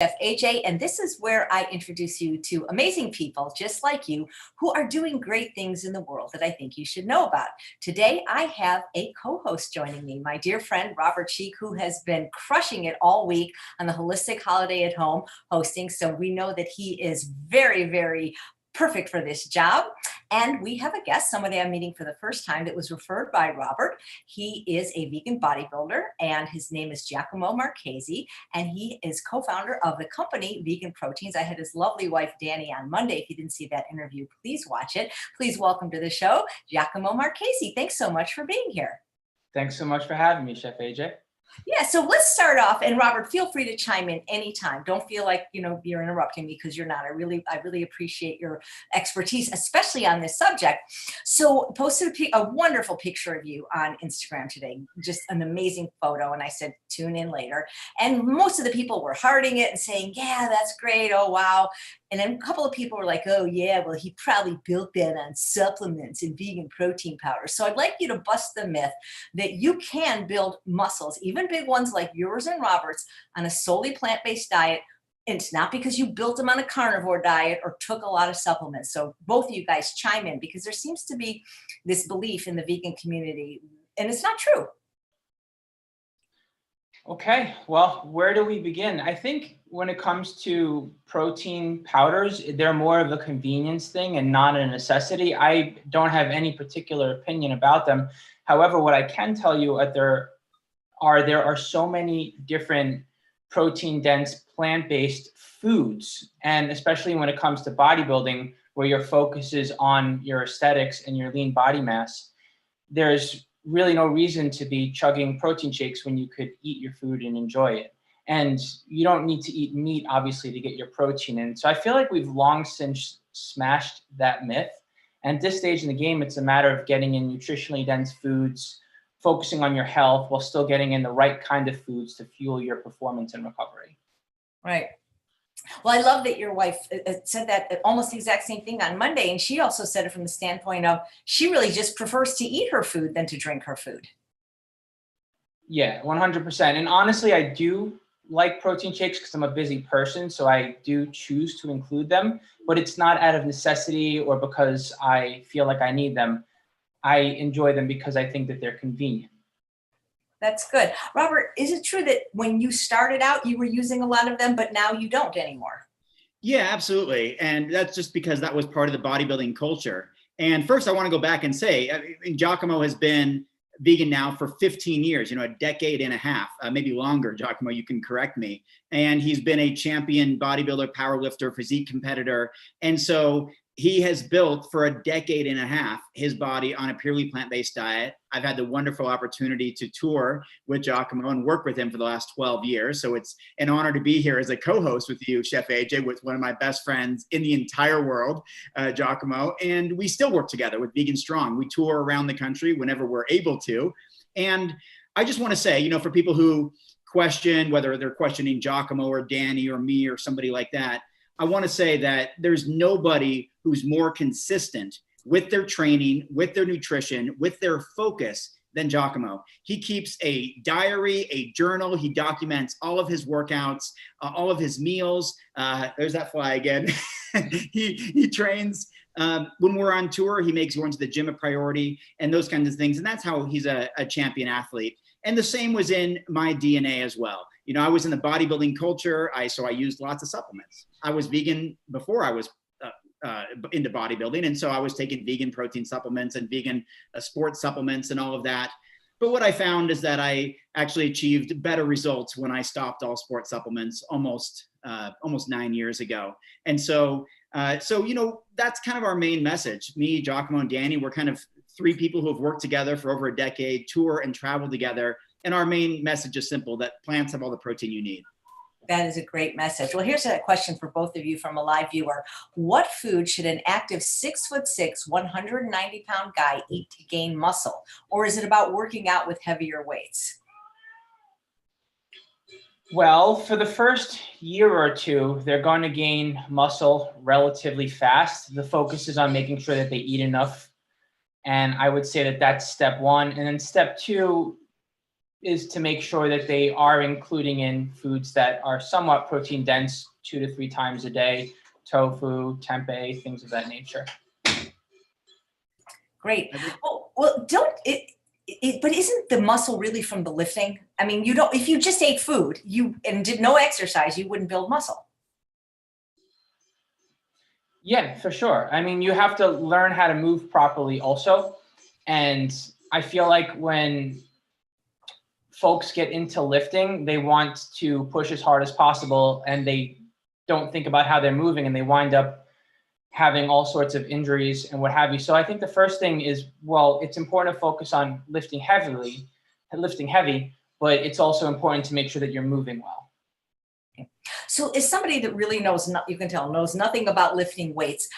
Chef AJ, and this is where I introduce you to amazing people just like you who are doing great things in the world that I think you should know about. Today, I have a co-host joining me, my dear friend, Robert Cheeke, who has been crushing it all week on the Holistic Holiday at Home hosting. So we know that he is very, very perfect for this job. And we have a guest, somebody I'm meeting for the first time that was referred by Robert. He is a vegan bodybuilder and his name is Giacomo Marchese. And he is co-founder of the company VeganProteins. I had his lovely wife, Danny, on Monday. If you didn't see that interview, please watch it. Please welcome to the show, Giacomo Marchese. Thanks so much for being here. Thanks so much for having me, Chef AJ. Yeah, so let's start off, and Robert, feel free to chime in anytime. Don't feel like you're interrupting me, because you're not. I really appreciate your expertise, especially on this subject. So posted a wonderful picture of you on Instagram today, just an amazing photo, and I said tune in later. And most of the people were hearting it and saying, yeah, that's great, oh wow. And then a couple of people were like, oh yeah, well, he probably built that on supplements and vegan protein powder. So I'd like you to bust the myth that you can build muscles, even big ones like yours and Robert's, on a solely plant-based diet. And it's not because you built them on a carnivore diet or took a lot of supplements. So both of you guys chime in, because there seems to be this belief in the vegan community, and it's not true. Okay, well, where do we begin? I think when it comes to protein powders, they're more of a convenience thing and not a necessity. I don't have any particular opinion about them. However, what I can tell you there are so many different protein-dense plant-based foods, and especially when it comes to bodybuilding, where your focus is on your aesthetics and your lean body mass, there's really no reason to be chugging protein shakes when you could eat your food and enjoy it. And you don't need to eat meat, obviously, to get your protein in. So I feel like we've long since smashed that myth. And at this stage in the game, it's a matter of getting in nutritionally dense foods, focusing on your health while still getting in the right kind of foods to fuel your performance and recovery. Right. Well, I love that your wife said that almost the exact same thing on Monday. And she also said it from the standpoint of she really just prefers to eat her food than to drink her food. Yeah, 100%. And honestly, I do like protein shakes because I'm a busy person. So I do choose to include them, but it's not out of necessity or because I feel like I need them. I enjoy them because I think that they're convenient. That's good. Robert, is it true that when you started out, you were using a lot of them, but now you don't anymore? Yeah, absolutely. And that's just because that was part of the bodybuilding culture. And first, I want to go back and say, Giacomo has been vegan now for 15 years, a decade and a half, maybe longer. Giacomo, you can correct me. And he's been a champion bodybuilder, powerlifter, physique competitor. And so he has built for a decade and a half his body on a purely plant-based diet. I've had the wonderful opportunity to tour with Giacomo and work with him for the last 12 years. So it's an honor to be here as a co-host with you, Chef AJ, with one of my best friends in the entire world, Giacomo. And we still work together with Vegan Strong. We tour around the country whenever we're able to. And I just want to say, for people who question whether they're questioning Giacomo or Danny or me or somebody like that, I want to say that there's nobody who's more consistent with their training, with their nutrition, with their focus than Giacomo. He keeps a diary, a journal. He documents all of his workouts, all of his meals. There's that fly again. He trains. When we're on tour, he makes going to the gym a priority and those kinds of things. And that's how he's a champion athlete. And the same was in my DNA as well. I was in the bodybuilding culture, so I used lots of supplements. I was vegan before I was into bodybuilding, and so I was taking vegan protein supplements and vegan sports supplements and all of that. But what I found is that I actually achieved better results when I stopped all sports supplements almost 9 years ago. And so that's kind of our main message. Me, Giacomo, and Danny, we're kind of three people who have worked together for over a decade, tour and travel together. And our main message is simple, that plants have all the protein you need. That is a great message. Well, here's a question for both of you from a live viewer. What food should an active 6'6", 190-pound guy eat to gain muscle? Or is it about working out with heavier weights? Well, for the first year or two, they're going to gain muscle relatively fast. The focus is on making sure that they eat enough. And I would say that that's step one. And then step two, is to make sure that they are including in foods that are somewhat protein dense 2 to 3 times a day, tofu, tempeh, things of that nature. Great. Well, but isn't the muscle really from the lifting? I mean, if you just ate food and did no exercise, you wouldn't build muscle. Yeah, for sure. I mean, you have to learn how to move properly also. And I feel like when folks get into lifting, they want to push as hard as possible and they don't think about how they're moving and they wind up having all sorts of injuries and what have you. So I think the first thing is, well, it's important to focus on lifting heavy, but it's also important to make sure that you're moving well. So as somebody that really knows nothing about lifting weights,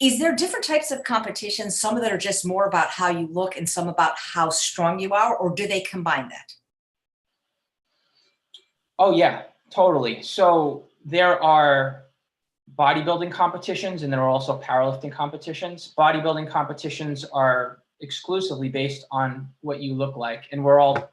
is there different types of competitions, some that are just more about how you look and some about how strong you are, or do they combine that? Oh yeah, totally. So there are bodybuilding competitions and there are also powerlifting competitions. Bodybuilding competitions are exclusively based on what you look like. And we're all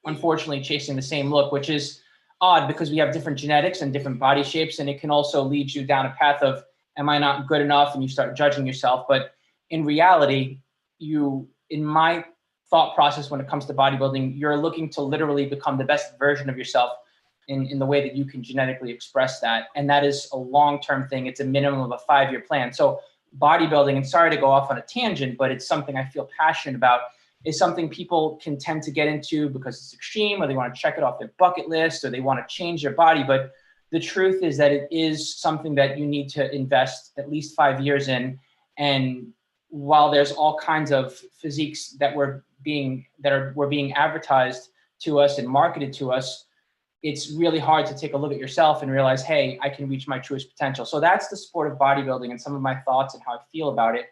unfortunately chasing the same look, which is odd because we have different genetics and different body shapes. And it can also lead you down a path of, am I not good enough? And you start judging yourself. But in reality, in my thought process, when it comes to bodybuilding, you're looking to literally become the best version of yourself in the way that you can genetically express that. And that is a long-term thing. It's a minimum of a 5-year plan. So bodybuilding, and sorry to go off on a tangent, but it's something I feel passionate about, is something people can tend to get into because it's extreme, or they want to check it off their bucket list, or they want to change their body. But the truth is that it is something that you need to invest at least 5 years in. And while there's all kinds of physiques that were being advertised to us and marketed to us, it's really hard to take a look at yourself and realize, hey, I can reach my truest potential. So that's the sport of bodybuilding and some of my thoughts and how I feel about it.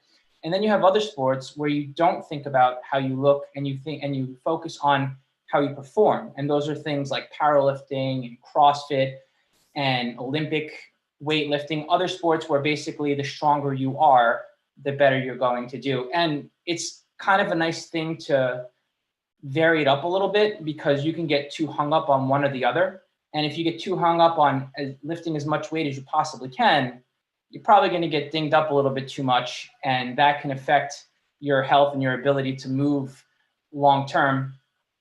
And then you have other sports where you don't think about how you look and you focus on how you perform. And those are things like powerlifting and CrossFit and Olympic weightlifting, other sports where basically the stronger you are, the better you're going to do. And it's kind of a nice thing to vary it up a little bit because you can get too hung up on one or the other. And if you get too hung up on lifting as much weight as you possibly can, you're probably going to get dinged up a little bit too much. And that can affect your health and your ability to move long term.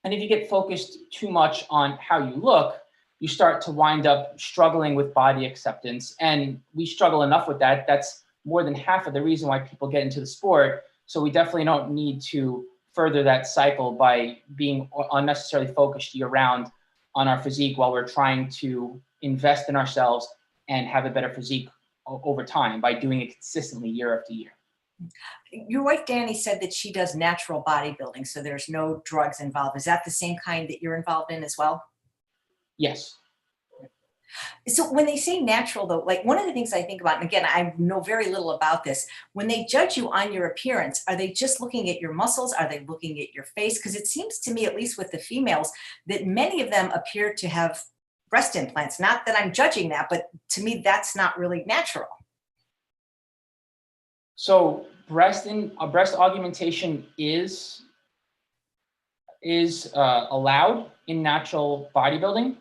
And if you get focused too much on how you look, you start to wind up struggling with body acceptance. And we struggle enough with that. That's more than half of the reason why people get into the sport. So we definitely don't need to further that cycle by being unnecessarily focused year-round on our physique while we're trying to invest in ourselves and have a better physique over time by doing it consistently year after year. Your wife, Danny, said that she does natural bodybuilding, so there's no drugs involved. Is that the same kind that you're involved in as well? Yes. So when they say natural, though, like one of the things I think about, and again, I know very little about this, when they judge you on your appearance, are they just looking at your muscles? Are they looking at your face? Because it seems to me, at least with the females, that many of them appear to have breast implants. Not that I'm judging that, but to me, that's not really natural. So breast augmentation is allowed in natural bodybuilding.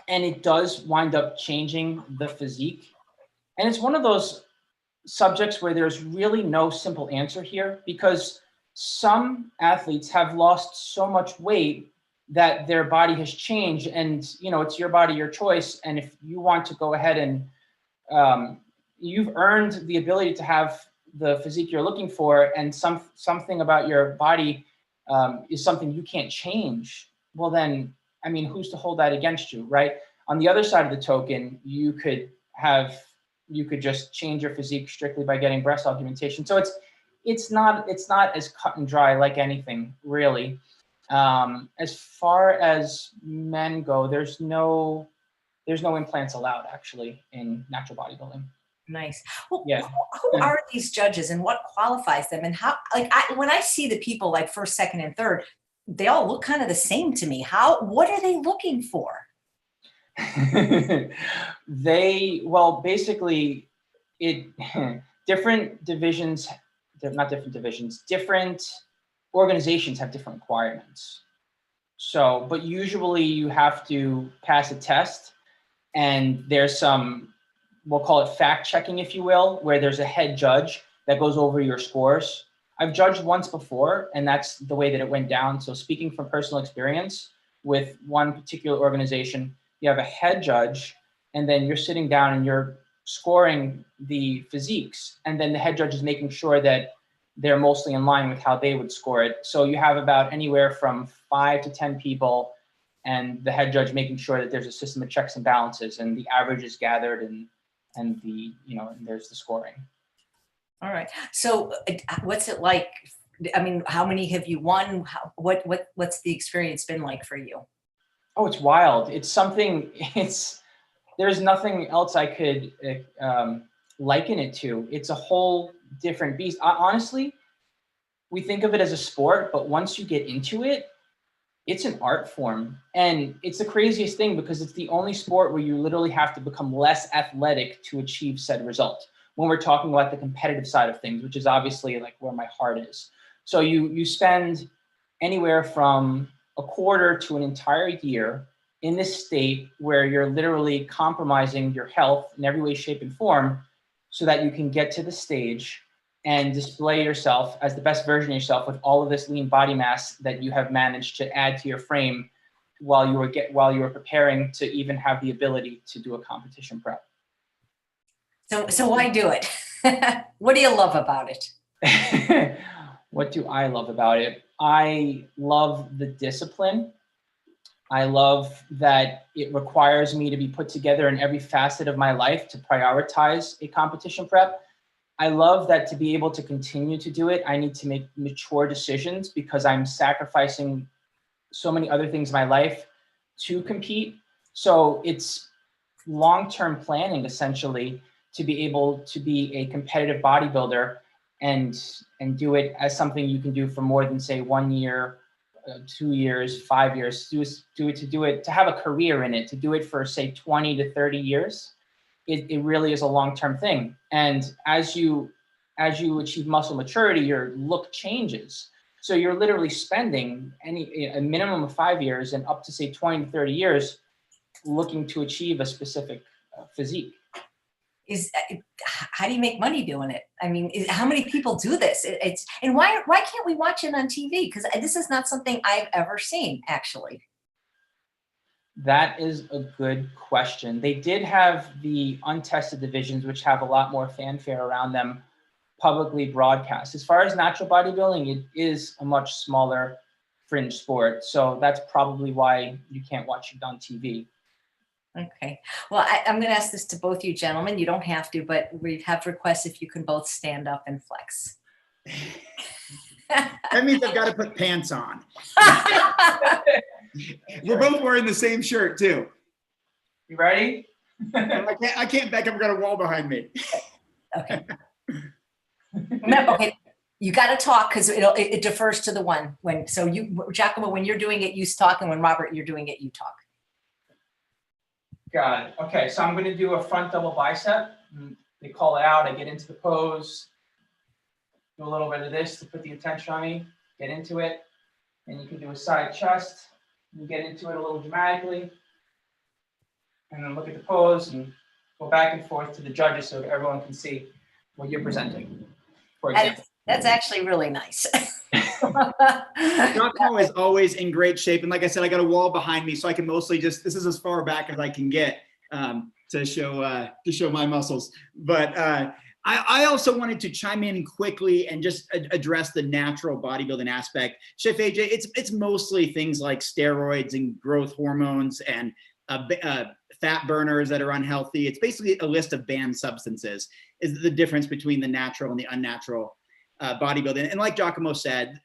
And it does wind up changing the physique. And it's one of those subjects where there's really no simple answer here because some athletes have lost so much weight that their body has changed. And, it's your body, your choice. And if you want to go ahead and you've earned the ability to have the physique you're looking for, and something about your body is something you can't change, well then, who's to hold that against you, right? On the other side of the token, you could just change your physique strictly by getting breast augmentation. So it's not as cut and dry like anything, really. As far as men go, there's no implants allowed actually in natural bodybuilding. Nice. Well, yeah. Who are these judges and what qualifies them? And how, when I see the people like first, second, and third, they all look kind of the same to me. What are they looking for? Basically different organizations have different requirements. So, but usually you have to pass a test, and there's some, we'll call it fact checking, if you will, where there's a head judge that goes over your scores. I've judged once before, and that's the way that it went down. So speaking from personal experience with one particular organization, you have a head judge, and then you're sitting down and you're scoring the physiques. And then the head judge is making sure that they're mostly in line with how they would score it. So you have about anywhere from 5 to 10 people, and the head judge making sure that there's a system of checks and balances, and the average is gathered, and the, you know, and there's the scoring. All right. So what's it like? I mean, how many have you won? What's the experience been like for you? Oh, it's wild. It's something, there's nothing else I could liken it to. It's a whole different beast. Honestly, we think of it as a sport, but once you get into it, it's an art form. And it's the craziest thing because it's the only sport where you literally have to become less athletic to achieve said result. When we're talking about the competitive side of things, which is obviously like where my heart is. So you spend anywhere from a quarter to an entire year in this state where you're literally compromising your health in every way, shape, and form so that you can get to the stage and display yourself as the best version of yourself with all of this lean body mass that you have managed to add to your frame while you were preparing to even have the ability to do a competition prep. So why do it? What do you love about it? What do I love about it? I love the discipline. I love that it requires me to be put together in every facet of my life to prioritize a competition prep. I love that to be able to continue to do it, I need to make mature decisions because I'm sacrificing so many other things in my life to compete. So it's long-term planning, essentially, to be able to be a competitive bodybuilder and do it as something you can do for more than, say, 1 year, 2 years, 5 years, to have a career in it, to do it for, say, 20 to 30 years. It really is a long-term thing. And as you achieve muscle maturity, your look changes. So you're literally spending a minimum of 5 years and up to, say, 20 to 30 years looking to achieve a specific physique. How do you make money doing it? I mean, how many people do this? And why can't we watch it on TV? Because this is not something I've ever seen, actually. That is a good question. They did have the untested divisions, which have a lot more fanfare around them, publicly broadcast. As far as natural bodybuilding, it is a much smaller fringe sport. So that's probably why you can't watch it on TV. Okay. Well, I'm going to ask this to both you gentlemen. You don't have to, but we have requests if you can both stand up and flex. That means I've got to put pants on. We're both wearing the same shirt too. You ready? I can't back up. I've got a wall behind me. Okay. Okay. You got to talk because it defers to the one so you, Giacomo, when you're doing it, you talk, and when Robert, you're doing it, you talk. Got it. Okay, so I'm going to do a front double bicep. They call it out. I get into the pose. Do a little bit of this to put the attention on me. Get into it. And you can do a side chest. You get into it a little dramatically. And then look at the pose and go back and forth to the judges so everyone can see what you're presenting. For example. That's actually really nice. Giacomo is always in great shape. And like I said, I got a wall behind me, so I can mostly this is as far back as I can get to show my muscles. But I also wanted to chime in quickly and just address the natural bodybuilding aspect. Chef AJ, it's mostly things like steroids and growth hormones and fat burners that are unhealthy. It's basically a list of banned substances is the difference between the natural and the unnatural bodybuilding. And like Giacomo said,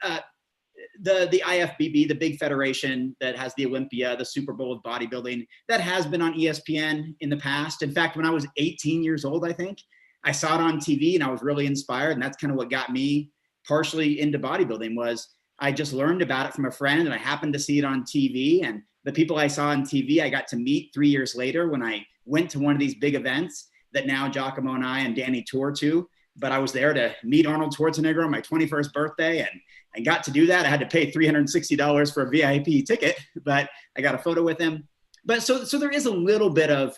the IFBB, the big federation that has the Olympia, the Super Bowl of bodybuilding, that has been on ESPN in the past. In fact, when I was 18 years old, I think, I saw it on TV and I was really inspired. And that's kind of what got me partially into bodybuilding. Was I just learned about it from a friend and I happened to see it on TV. And the people I saw on TV, I got to meet 3 years later when I went to one of these big events that now Giacomo and I and Danny tour to. but I was there to meet Arnold Schwarzenegger on my 21st birthday, and got to do that. I had to pay $360 for a VIP ticket, but I got a photo with him. But so there is a little bit of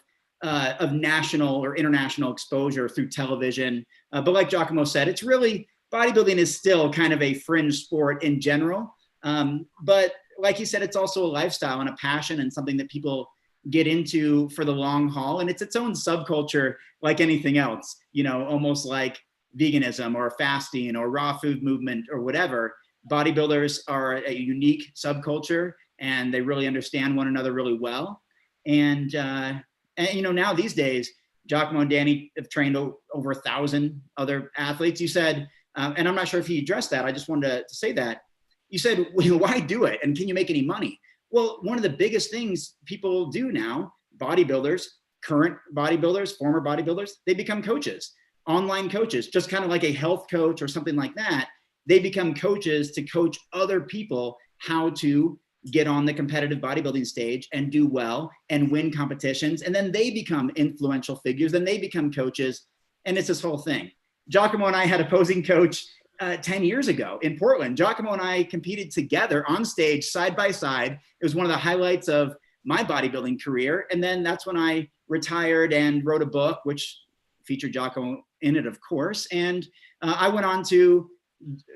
national or international exposure through television. But like Giacomo said, it's really, bodybuilding is still kind of a fringe sport in general. But like he said, it's also a lifestyle and a passion and something that people get into for the long haul. And it's its own subculture, like anything else, you know, almost like veganism or fasting or raw food movement or whatever. Bodybuilders are a unique subculture, and they really understand one another really well. And you know, now these days, Giacomo and Danny have trained over 1,000 other athletes. You said, and I'm not sure if he addressed that. I just wanted to say that. You said, well, why do it? And can you make any money? Well, one of the biggest things people do now, bodybuilders, current bodybuilders, former bodybuilders, they become coaches, online coaches, just kind of like a health coach or something like that. They become coaches to coach other people how to get on the competitive bodybuilding stage and do well and win competitions. And then they become influential figures, then they become coaches. And it's this whole thing. Giacomo and I had a posing coach 10 years ago in Portland. Giacomo and I competed together on stage, side by side. It was one of the highlights of my bodybuilding career. And then that's when I retired and wrote a book, which featured Giacomo in it, of course. And I went on to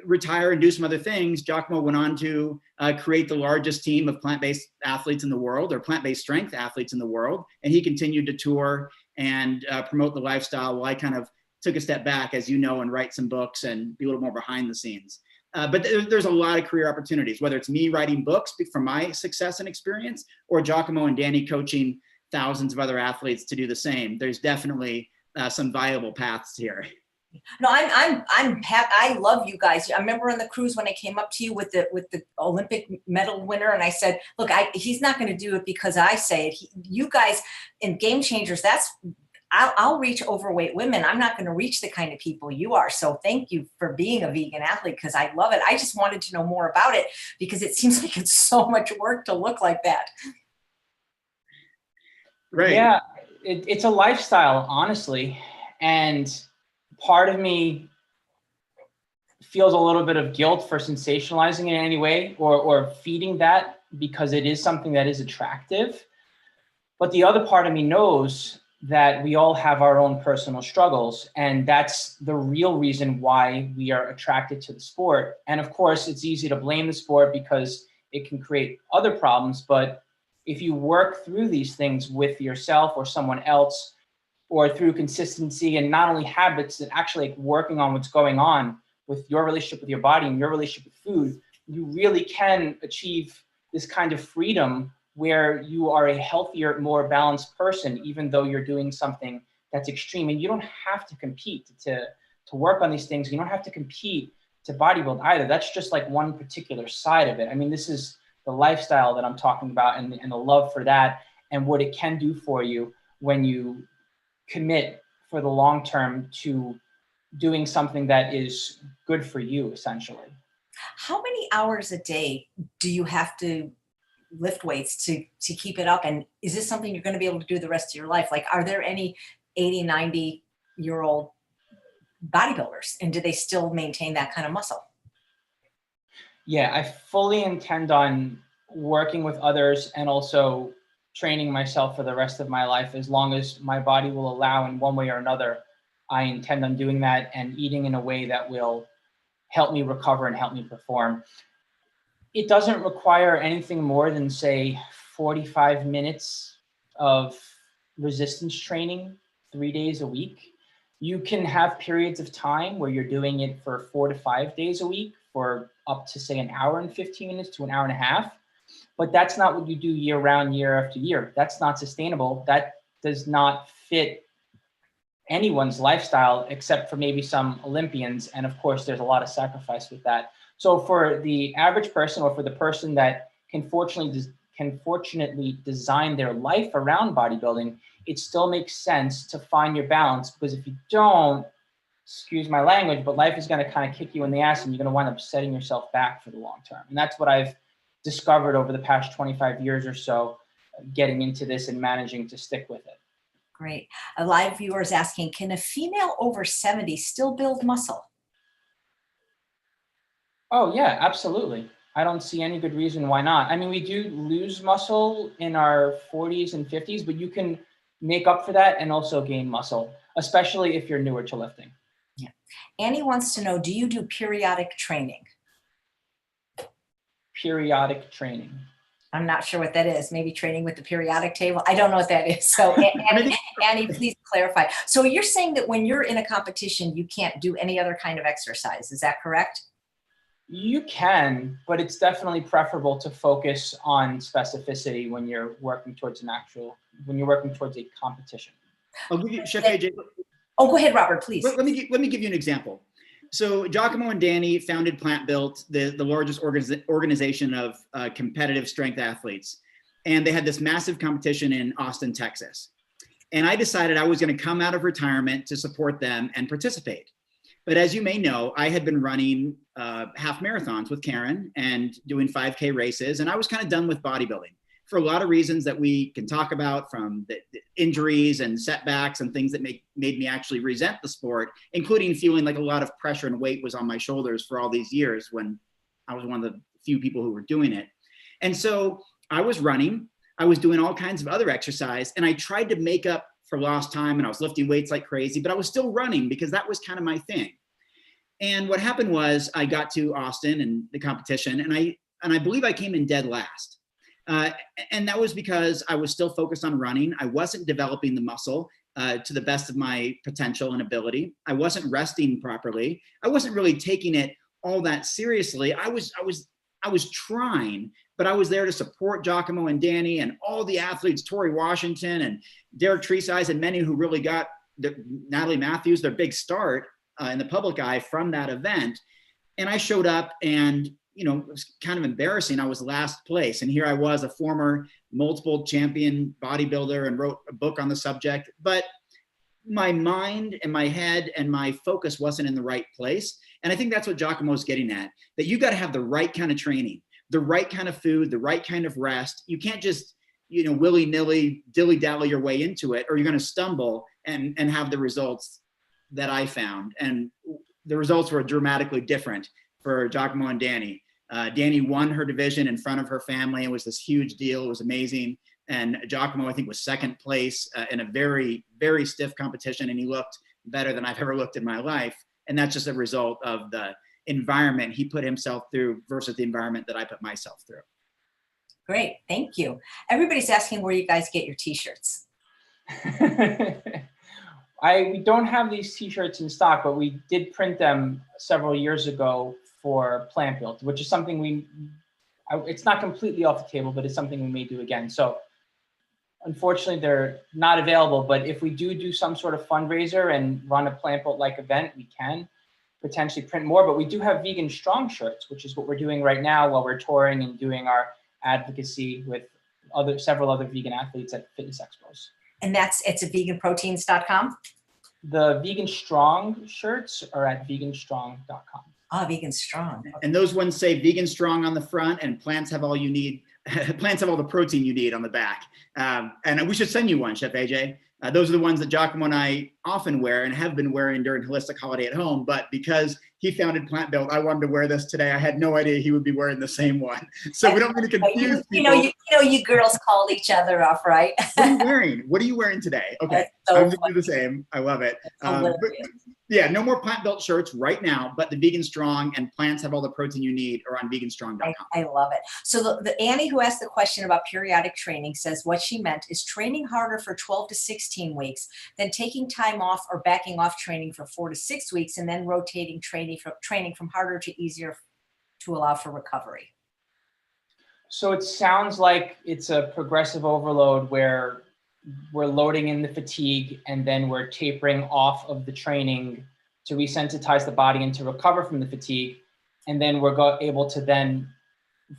retire and do some other things. Giacomo went on to create the largest team of plant-based athletes in the world, or plant-based strength athletes in the world. And he continued to tour and promote the lifestyle while I kind of took a step back, as you know, and write some books and be a little more behind the scenes. But there's a lot of career opportunities, whether it's me writing books from my success and experience, or Giacomo and Danny coaching thousands of other athletes to do the same. There's definitely some viable paths here. No, I love you guys. I remember on the cruise when I came up to you with the Olympic medal winner, and I said, look, he's not going to do it because I say it. You guys in Game Changers, I'll reach overweight women. I'm not going to reach the kind of people you are. So thank you for being a vegan athlete, because I love it. I just wanted to know more about it because it seems like it's so much work to look like that. Right. Yeah, it's a lifestyle, honestly. And part of me feels a little bit of guilt for sensationalizing it in any way, or feeding that, because it is something that is attractive. But the other part of me knows that we all have our own personal struggles, and that's the real reason why we are attracted to the sport. And of course, it's easy to blame the sport because it can create other problems. But if you work through these things with yourself or someone else, or through consistency and not only habits, and actually working on what's going on with your relationship with your body and your relationship with food, you really can achieve this kind of freedom where you are a healthier, more balanced person, even though you're doing something that's extreme. And you don't have to compete to work on these things. You don't have to compete to bodybuild either. That's just like one particular side of it. I mean, this is the lifestyle that I'm talking about, and the love for that, and what it can do for you when you commit for the long term to doing something that is good for you, essentially. How many hours a day do you have to lift weights to keep it up? And is this something you're going to be able to do the rest of your life? Like, are there any 80, 90-year-old bodybuilders, and do they still maintain that kind of muscle? Yeah, I fully intend on working with others and also training myself for the rest of my life, as long as my body will allow in one way or another. I intend on doing that and eating in a way that will help me recover and help me perform. It doesn't require anything more than, say, 45 minutes of resistance training 3 days a week. You can have periods of time where you're doing it for 4 to 5 days a week for up to, say, an hour and 15 minutes to an hour and a half. But that's not what you do year round, year after year. That's not sustainable. That does not fit anyone's lifestyle, except for maybe some Olympians. And of course, there's a lot of sacrifice with that. So for the average person, or for the person that can fortunately design their life around bodybuilding, it still makes sense to find your balance, because if you don't, excuse my language, but life is going to kind of kick you in the ass, and you're going to wind up setting yourself back for the long term. And that's what I've discovered over the past 25 years or so, getting into this and managing to stick with it. Great. A live viewer is asking, can a female over 70 still build muscle? Oh yeah, absolutely. I don't see any good reason why not. I mean, we do lose muscle in our 40s and 50s, but you can make up for that and also gain muscle, especially if you're newer to lifting. Yeah. Annie wants to know, do you do periodic training? Periodic training. I'm not sure what that is. Maybe training with the periodic table. I don't know what that is. So Annie, please clarify. So you're saying that when you're in a competition, you can't do any other kind of exercise. Is that correct? You can, but it's definitely preferable to focus on specificity when you're working towards a competition. I'll give you, Chef AJ. Oh, go ahead, Robert, please. Let me give you an example. So Giacomo and Danny founded Plant Built, the largest organization of competitive strength athletes. And they had this massive competition in Austin, Texas. And I decided I was going to come out of retirement to support them and participate. But as you may know, I had been running half marathons with Karen and doing 5K races. And I was kind of done with bodybuilding for a lot of reasons that we can talk about, from the injuries and setbacks and things that made me actually resent the sport, including feeling like a lot of pressure and weight was on my shoulders for all these years when I was one of the few people who were doing it. And so I was running, I was doing all kinds of other exercise, and I tried to make up for lost time, and I was lifting weights like crazy, but I was still running because that was kind of my thing. And what happened was I got to Austin and the competition, and I believe I came in dead last. And that was because I was still focused on running. I wasn't developing the muscle to the best of my potential and ability. I wasn't resting properly. I wasn't really taking it all that seriously. I was trying, but I was there to support Giacomo and Danny and all the athletes, Tori Washington and Derek Treesize, and many who really got Natalie Matthews, their big start in the public eye from that event. And I showed up, and it was kind of embarrassing. I was last place. And here I was, a former multiple champion bodybuilder, and wrote a book on the subject. But my mind and my head and my focus wasn't in the right place. And I think that's what Giacomo's getting at, that you got to have the right kind of training, the right kind of food, the right kind of rest. You can't just, willy-nilly, dilly-dally your way into it, or you're going to stumble and have the results that I found. And the results were dramatically different for Giacomo and Danny. Danny won her division in front of her family. It was this huge deal. It was amazing. And Giacomo, I think, was second place in a very, very stiff competition. And he looked better than I've ever looked in my life. And that's just a result of the environment he put himself through versus the environment that I put myself through. Great. Thank you. Everybody's asking where you guys get your t-shirts. We don't have these t-shirts in stock, but we did print them several years ago for Plant Built, which is something it's not completely off the table, but it's something we may do again. So unfortunately, they're not available, but if we do some sort of fundraiser and run a Plant Built-like event, we can potentially print more. But we do have vegan strong shirts, which is what we're doing right now while we're touring and doing our advocacy with several other vegan athletes at fitness expos. And it's at VeganProteins.com? The Vegan Strong shirts are at veganstrong.com. Ah, Vegan Strong. Okay. And those ones say Vegan Strong on the front, and plants have all you need. Plants have all the protein you need on the back. And we should send you one, Chef AJ. Those are the ones that Giacomo and I often wear and have been wearing during Holistic Holiday at Home. But because he founded Plant Built, I wanted to wear this today. I had no idea he would be wearing the same one. So we don't need to confuse people. You girls called each other off, right? What are you wearing? What are you wearing today? Okay, so I'm going to do the same. I love it. Yeah, no more Plant Built shirts right now, but the Vegan Strong and plants have all the protein you need are on veganstrong.com. I love it. So the Annie who asked the question about periodic training says what she meant is training harder for 12 to 16 weeks, then taking time off or backing off training for 4 to 6 weeks, and then rotating training from harder to easier to allow for recovery. So it sounds like it's a progressive overload where we're loading in the fatigue and then we're tapering off of the training to resensitize the body and to recover from the fatigue. And then we're able to then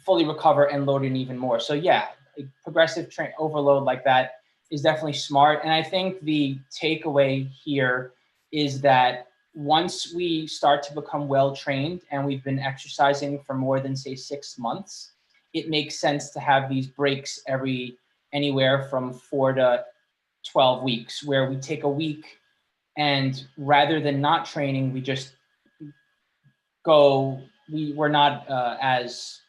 fully recover and load in even more. So yeah, a progressive overload like that is definitely smart. And I think the takeaway here is that once we start to become well-trained and we've been exercising for more than, say, 6 months, it makes sense to have these breaks anywhere from 4 to 12 weeks, where we take a week and rather than not training, we just go, we're not as,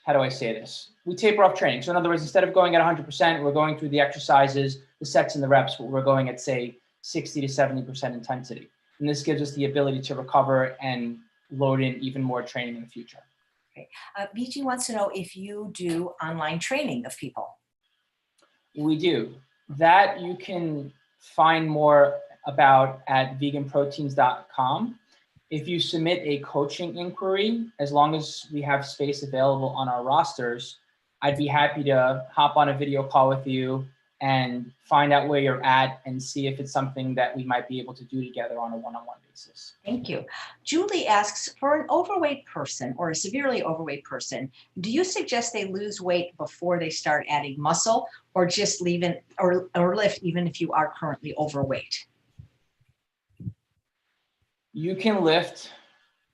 how do I say this? We taper off training. So in other words, instead of going at 100%, we're going through the exercises, the sets and the reps, but we're going at say 60 to 70% intensity. And this gives us the ability to recover and load in even more training in the future. Okay. BG wants to know if you do online training of people. We do. That you can find more about at veganproteins.com. If you submit a coaching inquiry, as long as we have space available on our rosters, I'd be happy to hop on a video call with you and find out where you're at and see if it's something that we might be able to do together on a one-on-one basis. Thank you. Julie asks, for an overweight person or a severely overweight person, do you suggest they lose weight before they start adding muscle, or just leave it or lift even if you are currently overweight? You can lift.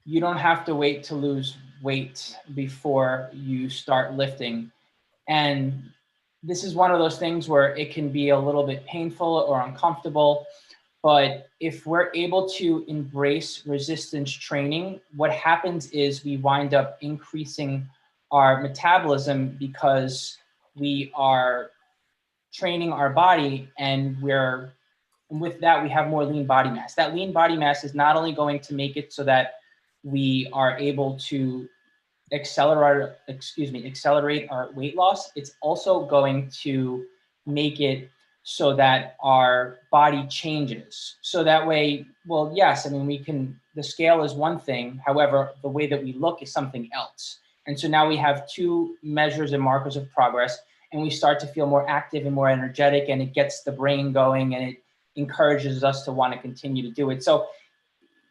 You don't have to wait to lose weight before you start lifting. And this is one of those things where it can be a little bit painful or uncomfortable. But if we're able to embrace resistance training, what happens is we wind up increasing our metabolism because we are training our body, and with that, we have more lean body mass. That lean body mass is not only going to make it so that we are able to accelerate our weight loss, it's also going to make it so that our body changes. So that way, well, yes, I mean, the scale is one thing. However, the way that we look is something else. And so now we have two measures and markers of progress, and we start to feel more active and more energetic, and it gets the brain going, and it encourages us to want to continue to do it. So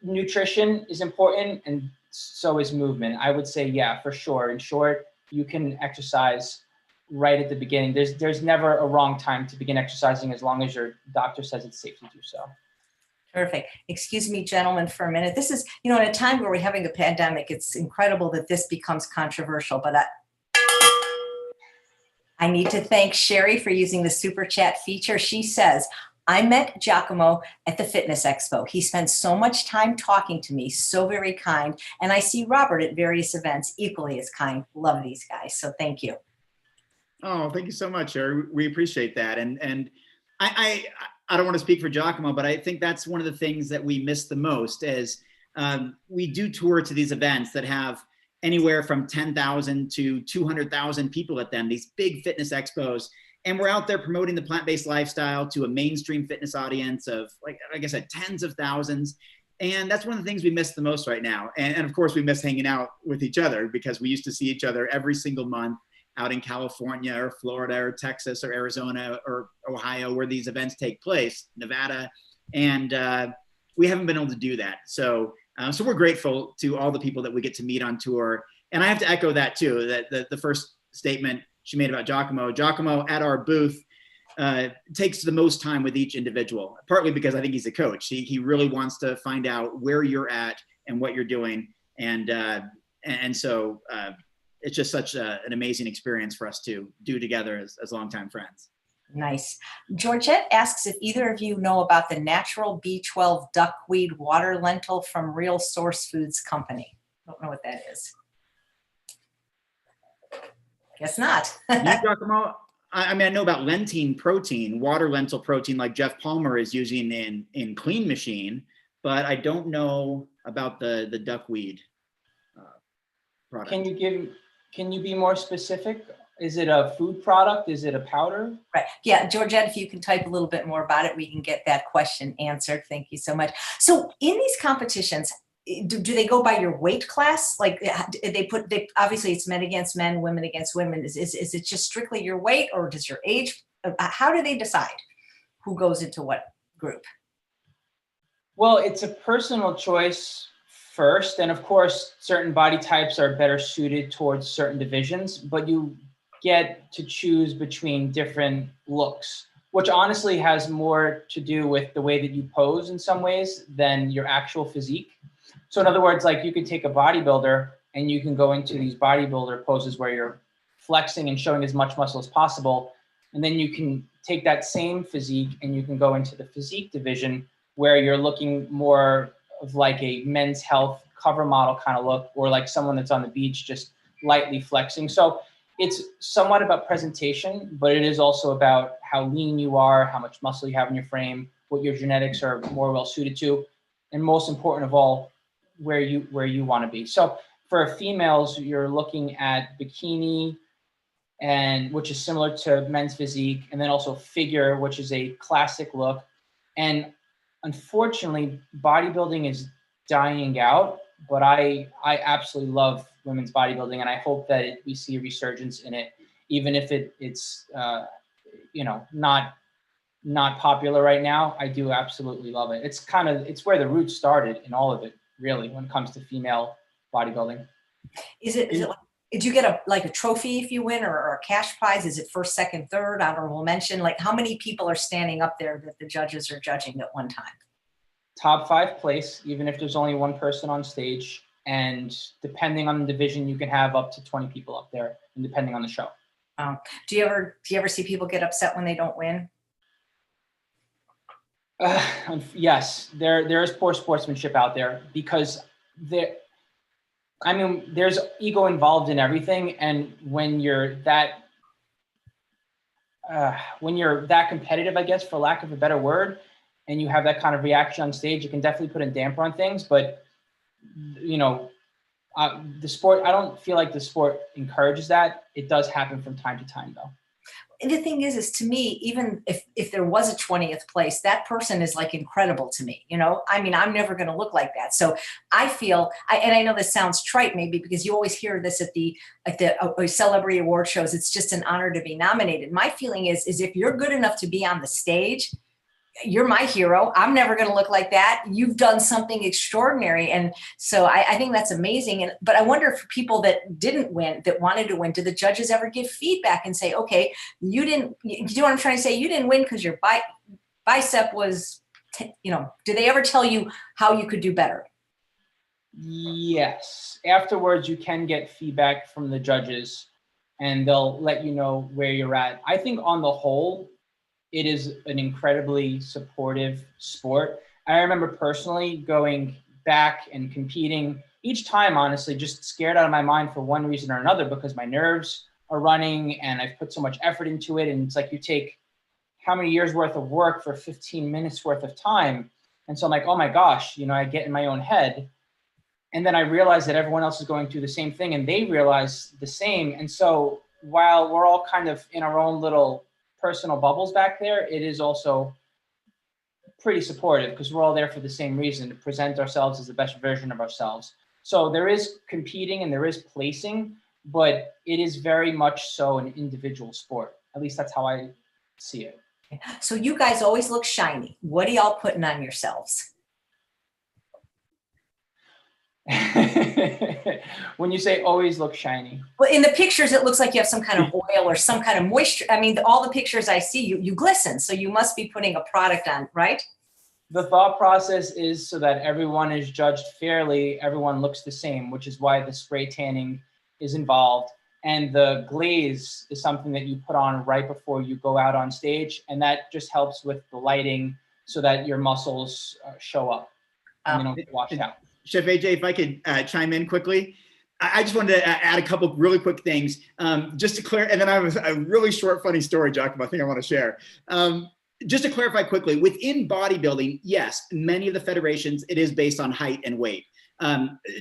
nutrition is important, and so is movement. I would say, yeah, for sure. In short, you can exercise right at the beginning. There's never a wrong time to begin exercising as long as your doctor says it's safe to do so. Perfect. Excuse me, gentlemen, for a minute. This is, in a time where we're having a pandemic, it's incredible that this becomes controversial, but I need to thank Sherry for using the super chat feature. She says, I met Giacomo at the Fitness Expo. He spent so much time talking to me, so very kind. And I see Robert at various events, equally as kind. Love these guys. So thank you. Oh, thank you so much, Sherry. We appreciate that. And I don't want to speak for Giacomo, but I think that's one of the things that we miss the most is we do tour to these events that have anywhere from 10,000 to 200,000 people at them, these big fitness expos. And we're out there promoting the plant-based lifestyle to a mainstream fitness audience of, like I said, tens of thousands. And that's one of the things we miss the most right now. And of course, we miss hanging out with each other because we used to see each other every single month out in California or Florida or Texas or Arizona or Ohio, where these events take place, Nevada. And we haven't been able to do that. So we're grateful to all the people that we get to meet on tour. And I have to echo that too, that the first statement she made about Giacomo at our booth takes the most time with each individual, partly because I think he's a coach. He really wants to find out where you're at and what you're doing. And so it's just such an amazing experience for us to do together as longtime friends. Nice. Georgette asks if either of you know about the natural B12 duckweed water lentil from Real Source Foods Company. Don't know what that is. Guess not. Giacomo, I mean, I know about lentine protein, water lentil protein, like Jeff Palmer is using in Clean Machine, but I don't know about the duckweed product. Can you be more specific? Is it a food product? Is it a powder? Right. Yeah, Georgette, if you can type a little bit more about it, we can get that question answered. Thank you so much. So in these competitions, do they go by your weight class? Like obviously it's men against men, women against women. Is it just strictly your weight, or does your age? How do they decide who goes into what group? Well, it's a personal choice first. And of course, certain body types are better suited towards certain divisions, but you get to choose between different looks, which honestly has more to do with the way that you pose in some ways than your actual physique. So in other words, like you can take a bodybuilder and you can go into these bodybuilder poses where you're flexing and showing as much muscle as possible. And then you can take that same physique and you can go into the physique division where you're looking more of like a men's health cover model kind of look, or like someone that's on the beach just lightly flexing. So it's somewhat about presentation, but it is also about how lean you are, how much muscle you have in your frame, what your genetics are more well suited to, and most important of all, where you want to be. So for females, you're looking at bikini, and which is similar to men's physique, and then also figure, which is a classic look. And unfortunately, bodybuilding is dying out, but I absolutely love women's bodybuilding, and I hope that we see a resurgence in it, even if it's not popular right now. I do absolutely love it. It's where the roots started in all of it, really, when it comes to female bodybuilding. Is it like, did you get a trophy if you win, or a cash prize? Is it first, second, third, honorable mention? Like, how many people are standing up there that the judges are judging at one time? Top 5 place, even if there's only one person on stage. And depending on the division, you can have up to 20 people up there, and depending on the show. Do you ever see people get upset when they don't win? Yes, there is poor sportsmanship out there, because there's ego involved in everything. And when you're that competitive, I guess, for lack of a better word, and you have that kind of reaction on stage, it can definitely put a damper on things. But, the sport, I don't feel like the sport encourages that. It does happen from time to time, though. And the thing is to me, even if there was a 20th place, that person is like incredible to me. I'm never going to look like that. So I feel, and I know this sounds trite maybe, because you always hear this at the celebrity award shows, it's just an honor to be nominated. My feeling is if you're good enough to be on the stage, you're my hero. I'm never going to look like that. You've done something extraordinary. And so I think that's amazing. But I wonder if people that didn't win, that wanted to win, do the judges ever give feedback and say, okay, you know what I'm trying to say? You didn't win because your bicep was, do they ever tell you how you could do better? Yes. Afterwards, you can get feedback from the judges, and they'll let you know where you're at. I think on the whole, it is an incredibly supportive sport. I remember personally going back and competing each time, honestly, just scared out of my mind for one reason or another, because my nerves are running and I've put so much effort into it. And it's like, you take how many years worth of work for 15 minutes worth of time. And so I'm like, oh my gosh, I get in my own head. And then I realize that everyone else is going through the same thing, and they realize the same. And so while we're all kind of in our own little personal bubbles back there, it is also pretty supportive, because we're all there for the same reason, to present ourselves as the best version of ourselves. So there is competing and there is placing, but it is very much so an individual sport. At least that's how I see it. So you guys always look shiny. What are y'all putting on yourselves? When you say always look shiny? Well, in the pictures, it looks like you have some kind of oil or some kind of moisture. All the pictures I see, you glisten. So you must be putting a product on, right? The thought process is so that everyone is judged fairly. Everyone looks the same, which is why the spray tanning is involved. And the glaze is something that you put on right before you go out on stage. And that just helps with the lighting so that your muscles show up and they don't get washed out. Chef AJ, if I could chime in quickly, I just wanted to add a couple really quick things, just to clear, and then I have a really short, funny story, Giacomo, I think I want to share. Just to clarify quickly, within bodybuilding, yes, many of the federations, it is based on height and weight.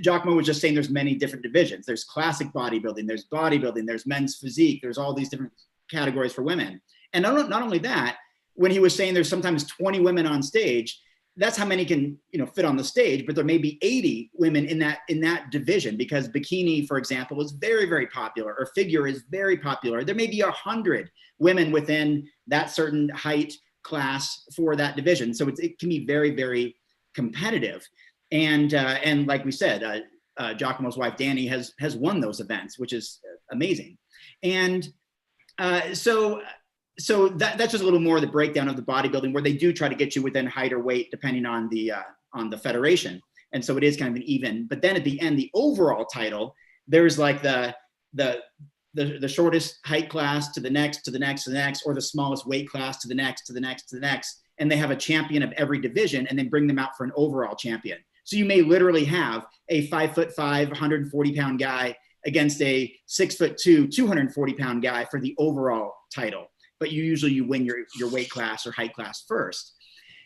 Giacomo was just saying there's many different divisions. There's classic bodybuilding, there's men's physique, there's all these different categories for women. And not only that, when he was saying there's sometimes 20 women on stage, that's how many can fit on the stage, but there may be 80 women in that division, because bikini, for example, is very, very popular, or figure is very popular. There may be 100 women within that certain height class for that division. So it can be very, very competitive. And like we said, Giacomo's wife, Danny, has won those events, which is amazing. And so that's just a little more of the breakdown of the bodybuilding, where they do try to get you within height or weight depending on the federation. And so it is kind of an even, but then at the end, the overall title, there's like the the shortest height class to the next, to the next, to the next, or the smallest weight class to the next, to the next, to the next. And they have a champion of every division and then bring them out for an overall champion. So you may literally have a 5'5", 140-pound guy against a 6'2", 240-pound guy for the overall title. But you win your weight class or height class first.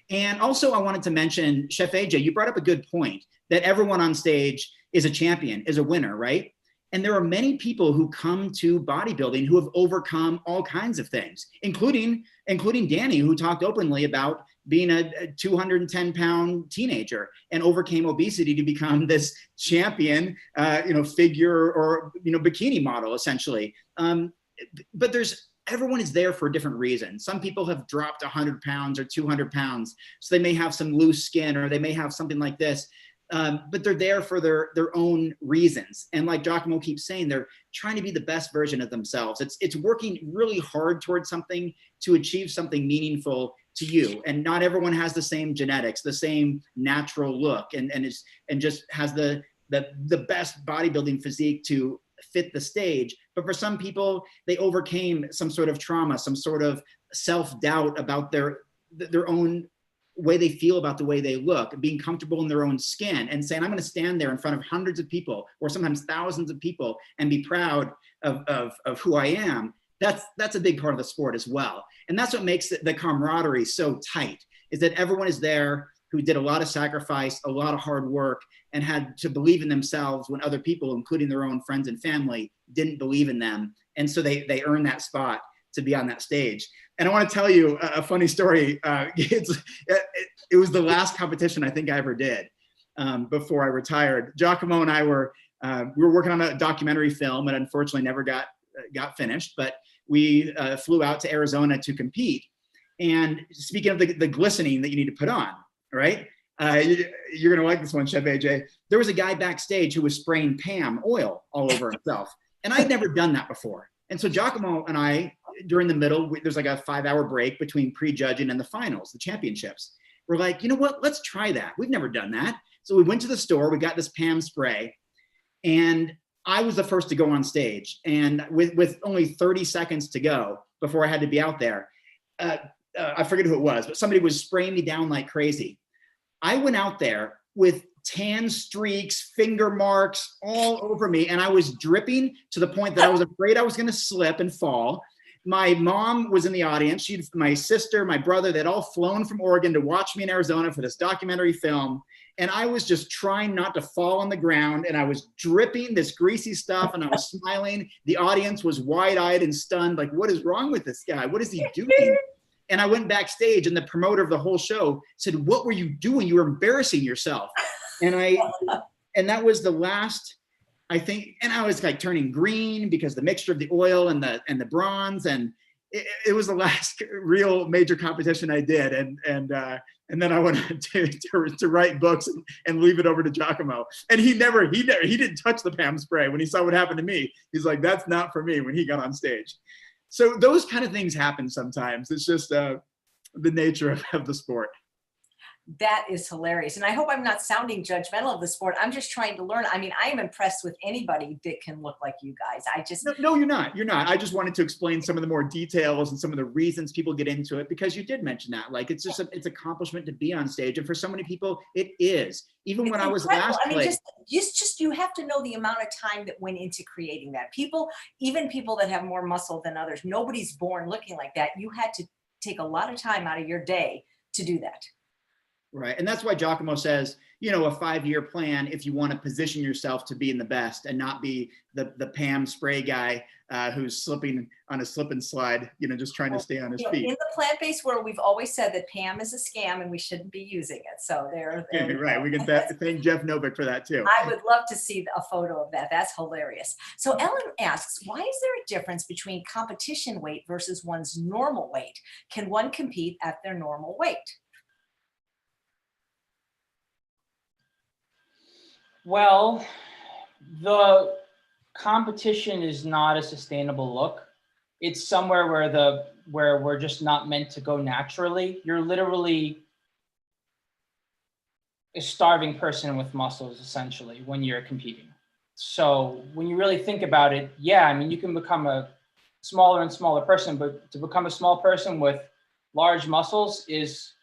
And also I wanted to mention, Chef AJ, you brought up a good point that everyone on stage is a champion, is a winner, right? And there are many people who come to bodybuilding who have overcome all kinds of things, including Danny, who talked openly about being a 210-pound teenager and overcame obesity to become this champion, figure or, bikini model, essentially. But everyone is there for a different reason. Some people have dropped 100 pounds or 200 pounds, so they may have some loose skin or they may have something like this. But they're there for their own reasons. And like Giacomo keeps saying, they're trying to be the best version of themselves. It's working really hard towards something to achieve something meaningful to you. And not everyone has the same genetics, the same natural look, and just has the best bodybuilding physique to fit the stage. But for some people, they overcame some sort of trauma, some sort of self-doubt about their own way they feel about the way they look, being comfortable in their own skin and saying, I'm going to stand there in front of hundreds of people or sometimes thousands of people and be proud of who I am. That's a big part of the sport as well. And that's what makes the camaraderie so tight, is that everyone is there who did a lot of sacrifice, a lot of hard work, and had to believe in themselves when other people, including their own friends and family, didn't believe in them. And so they earned that spot to be on that stage. And I want to tell you a funny story. It was the last competition I think I ever did before I retired. Giacomo and I we were working on a documentary film, and unfortunately never got finished. But we flew out to Arizona to compete. And speaking of the glistening that you need to put on, right? You're gonna like this one, Chef AJ. There was a guy backstage who was spraying Pam oil all over himself, and I'd never done that before. And so Giacomo and I, during the middle, there's like a 5-hour break between pre-judging and the finals, the championships. We're like, you know what? Let's try that. We've never done that. So we went to the store. We got this Pam spray, and I was the first to go on stage. And with only 30 seconds to go before I had to be out there, I forget who it was, but somebody was spraying me down like crazy. I went out there with tan streaks, finger marks all over me, and I was dripping to the point that I was afraid I was going to slip and fall. My mom was in the audience. My sister, my brother, they'd all flown from Oregon to watch me in Arizona for this documentary film. And I was just trying not to fall on the ground, and I was dripping this greasy stuff, and I was smiling. The audience was wide-eyed and stunned, like, what is wrong with this guy? What is he doing? And I went backstage, and the promoter of the whole show said, what were you doing? You were embarrassing yourself. And that was the last, I think, and I was like turning green because the mixture of the oil and the bronze, and it was the last real major competition I did. And then I went to write books and leave it over to Giacomo. And he didn't touch the Pam spray. When he saw what happened to me, he's like, that's not for me, when he got on stage. So those kind of things happen sometimes. It's just the nature of the sport. That is hilarious. And I hope I'm not sounding judgmental of the sport. I'm just trying to learn. I mean, I am impressed with anybody that can look like you guys. No, you're not. You're not. I just wanted to explain some of the more details and some of the reasons people get into it, because you did mention that. Like, it's just it's accomplishment to be on stage. And for so many people, it is. Even when I was last place. You have to know the amount of time that went into creating that. Even people that have more muscle than others, nobody's born looking like that. You had to take a lot of time out of your day to do that. Right. And that's why Giacomo says, a 5-year plan, if you want to position yourself to be in the best and not be the Pam spray guy who's slipping on a slip and slide, just trying to stay on his feet. In the plant-based world, we've always said that Pam is a scam and we shouldn't be using it. So there right. We can thank Jeff Novick for that too. I would love to see a photo of that. That's hilarious. So Ellen asks, why is there a difference between competition weight versus one's normal weight? Can one compete at their normal weight? Well, the competition is not a sustainable look. It's somewhere where we're just not meant to go naturally. You're literally a starving person with muscles, essentially, when you're competing. So when you really think about it, yeah, I mean, you can become a smaller and smaller person, but to become a small person with large muscles is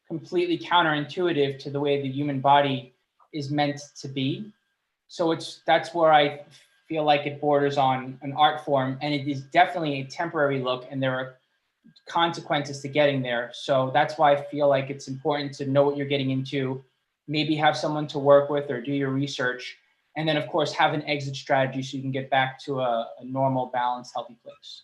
completely counterintuitive to the way the human body is meant to be. So that's where I feel like it borders on an art form, and it is definitely a temporary look, and there are consequences to getting there. So that's why I feel like it's important to know what you're getting into, maybe have someone to work with or do your research, and then of course have an exit strategy so you can get back to a normal, balanced, healthy place.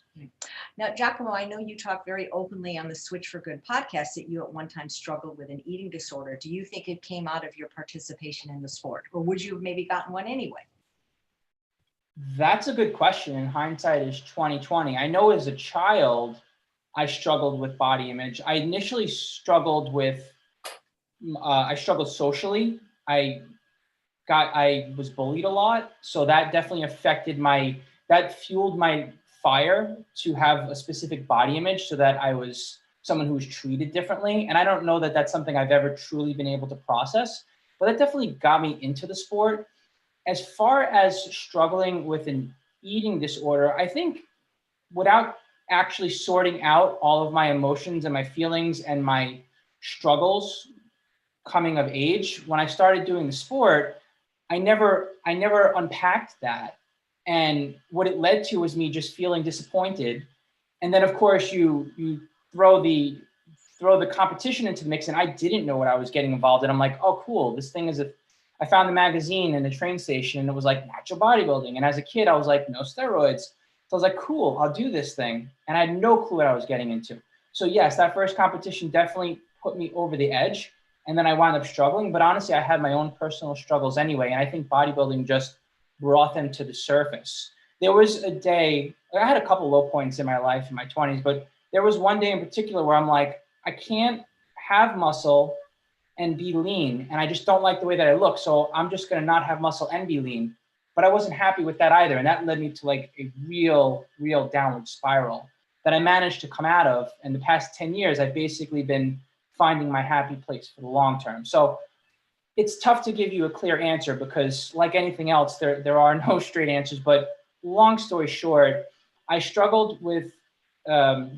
Now, Giacomo, I know you talk very openly on the Switch for Good podcast that you at one time struggled with an eating disorder. Do you think it came out of your participation in the sport, or would you have maybe gotten one anyway? That's a good question. In hindsight is 2020. I know as a child, I struggled with body image. I initially struggled with, I struggled socially. I was bullied a lot. So that definitely affected that fueled my fire to have a specific body image so that I was someone who was treated differently. And I don't know that that's something I've ever truly been able to process, but that definitely got me into the sport. As far as struggling with an eating disorder, I think without actually sorting out all of my emotions and my feelings and my struggles coming of age, when I started doing the sport, I never unpacked that. And what it led to was me just feeling disappointed. And then of course you throw the competition into the mix, and I didn't know what I was getting involved in. I'm like, oh cool, this thing is I found the magazine in the train station and it was like natural bodybuilding. And as a kid, I was like, no steroids. So I was like, cool, I'll do this thing. And I had no clue what I was getting into. So yes, that first competition definitely put me over the edge. And then I wound up struggling. But honestly, I had my own personal struggles anyway. And I think bodybuilding just brought them to the surface. There was a day, I had a couple low points in my life in my 20s, but there was one day in particular where I'm like, I can't have muscle and be lean. And I just don't like the way that I look. So I'm just going to not have muscle and be lean. But I wasn't happy with that either. And that led me to like a real downward spiral that I managed to come out of. In the past 10 years, I've basically been finding my happy place for the long term. So it's tough to give you a clear answer because like anything else, there are no straight answers. But long story short, I struggled with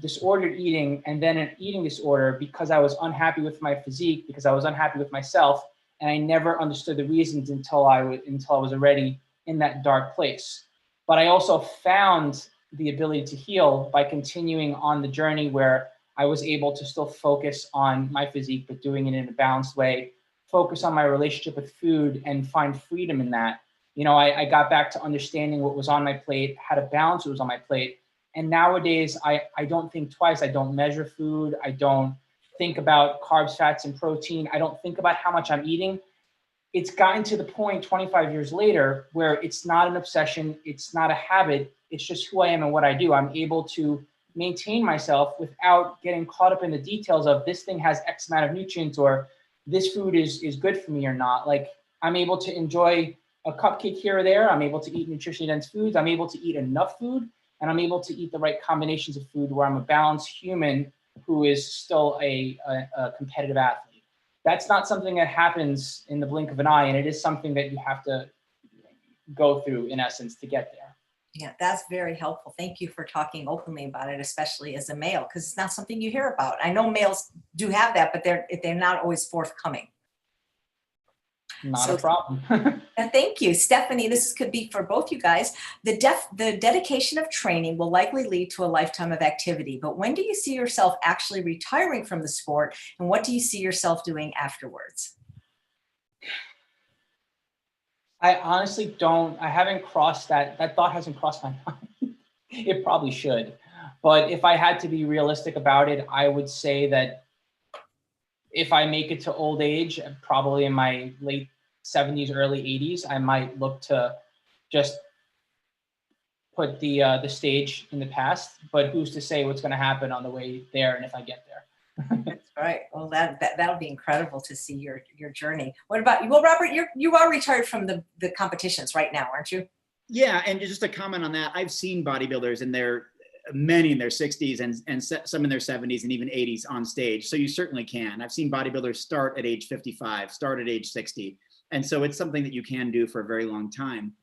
disordered eating and then an eating disorder because I was unhappy with my physique, because I was unhappy with myself. And I never understood the reasons until I was already in that dark place. But I also found the ability to heal by continuing on the journey where I was able to still focus on my physique, but doing it in a balanced way, focus on my relationship with food and find freedom in that. You know, I got back to understanding what was on my plate, how to balance what was on my plate. And nowadays, I don't think twice. I don't measure food. I don't think about carbs, fats, and protein. I don't think about how much I'm eating. It's gotten to the point 25 years later where it's not an obsession. It's not a habit. It's just who I am and what I do. I'm able to maintain myself without getting caught up in the details of this thing has X amount of nutrients or this food is good for me or not. Like I'm able to enjoy a cupcake here or there. I'm able to eat nutritionally dense foods. I'm able to eat enough food, and I'm able to eat the right combinations of food where I'm a balanced human who is still a competitive athlete. That's not something that happens in the blink of an eye, and it is something that you have to go through in essence to get there. Yeah, that's very helpful. Thank you for talking openly about it, especially as a male, because it's not something you hear about. I know males do have that, but they're not always forthcoming. Not a problem. Thank you, Stephanie. This could be for both you guys. The dedication of training will likely lead to a lifetime of activity, but when do you see yourself actually retiring from the sport, and what do you see yourself doing afterwards? I honestly don't. I haven't crossed that. That thought hasn't crossed my mind. It probably should. But if I had to be realistic about it, I would say that if I make it to old age, probably in my late 70s, early 80s, I might look to just put the stage in the past. But who's to say what's going to happen on the way there and if I get there? That's right. Well, that'll be incredible to see your journey. What about you? Well, Robert, you are retired from the competitions right now, aren't you? Yeah, and just a comment on that, I've seen bodybuilders many in their 60s and some in their 70s and even 80s on stage. So you certainly can. I've seen bodybuilders start at age 55, start at age 60. And so it's something that you can do for a very long time.